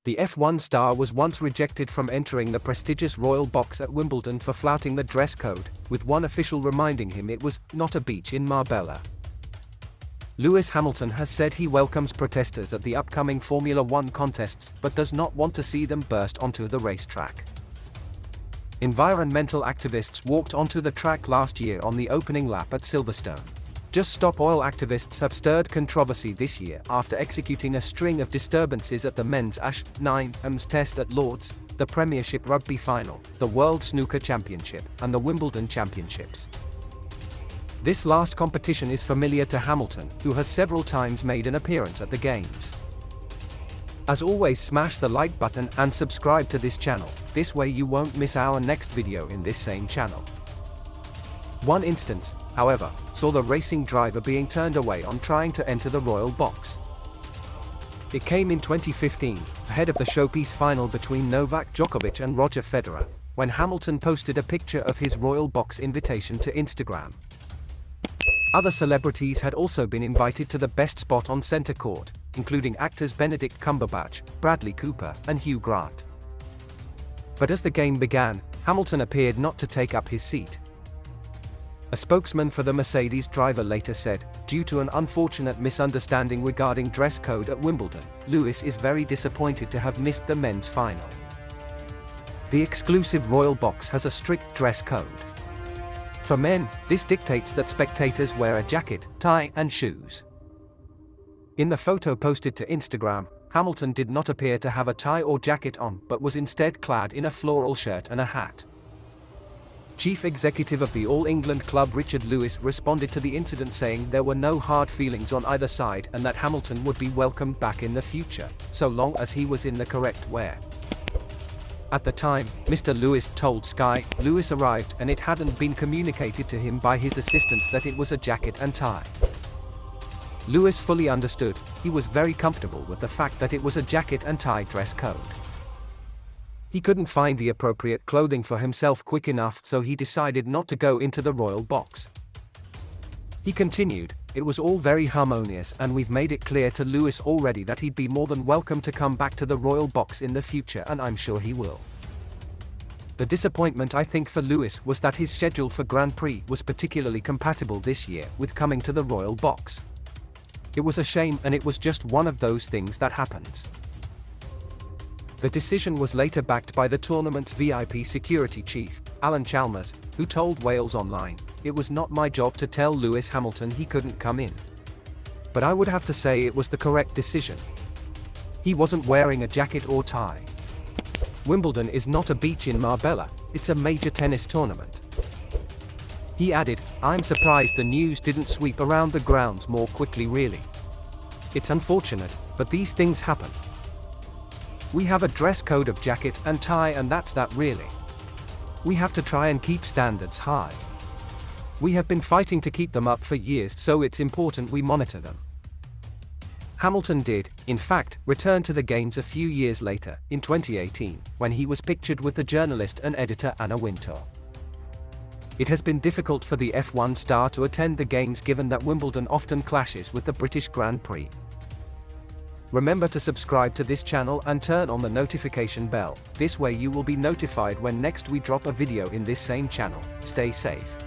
The F1 star was once rejected from entering the prestigious Royal Box at Wimbledon for flouting the dress code, with one official reminding him it was not a beach in Marbella. Lewis Hamilton has said he welcomes protesters at the upcoming Formula One contests but does not want to see them burst onto the racetrack. Environmental activists walked onto the track last year on the opening lap at Silverstone. Just Stop Oil activists have stirred controversy this year after executing a string of disturbances at the men's Ashes-9 test at Lord's, the Premiership Rugby Final, the World Snooker Championship, and the Wimbledon Championships. This last competition is familiar to Hamilton, who has several times made an appearance at the Games. As always, smash the like button and subscribe to this channel, this way you won't miss our next video in this same channel. One instance, however, saw the racing driver being turned away on trying to enter the Royal Box. It came in 2015, ahead of the showpiece final between Novak Djokovic and Roger Federer, when Hamilton posted a picture of his Royal Box invitation to Instagram. Other celebrities had also been invited to the best spot on center court, including actors Benedict Cumberbatch, Bradley Cooper, and Hugh Grant. But as the game began, Hamilton appeared not to take up his seat. A spokesman for the Mercedes driver later said, due to an unfortunate misunderstanding regarding dress code at Wimbledon, Lewis is very disappointed to have missed the men's final. The exclusive Royal Box has a strict dress code. For men, this dictates that spectators wear a jacket, tie, and shoes. In the photo posted to Instagram, Hamilton did not appear to have a tie or jacket on but was instead clad in a floral shirt and a hat. Chief Executive of the All England Club Richard Lewis responded to the incident saying there were no hard feelings on either side and that Hamilton would be welcomed back in the future, so long as he was in the correct wear. At the time, Mr. Lewis told Sky, Lewis arrived and it hadn't been communicated to him by his assistants that it was a jacket and tie. Lewis fully understood, he was very comfortable with the fact that it was a jacket and tie dress code. He couldn't find the appropriate clothing for himself quick enough, so he decided not to go into the Royal Box. He continued, it was all very harmonious and we've made it clear to Lewis already that he'd be more than welcome to come back to the Royal Box in the future and I'm sure he will. The disappointment I think for Lewis was that his schedule for Grand Prix was particularly compatible this year with coming to the Royal Box. It was a shame and it was just one of those things that happens. The decision was later backed by the tournament's VIP security chief, Alan Chalmers, who told Wales Online, it was not my job to tell Lewis Hamilton he couldn't come in. But I would have to say it was the correct decision. He wasn't wearing a jacket or tie. Wimbledon is not a beach in Marbella, it's a major tennis tournament. He added, I'm surprised the news didn't sweep around the grounds more quickly really. It's unfortunate, but these things happen. We have a dress code of jacket and tie and that's that really. We have to try and keep standards high. We have been fighting to keep them up for years, so it's important we monitor them. Hamilton did, in fact, return to the Games a few years later, in 2018, when he was pictured with the journalist and editor Anna Wintour. It has been difficult for the F1 star to attend the Games given that Wimbledon often clashes with the British Grand Prix. Remember to subscribe to this channel and turn on the notification bell, this way you will be notified when next we drop a video in this same channel. Stay safe.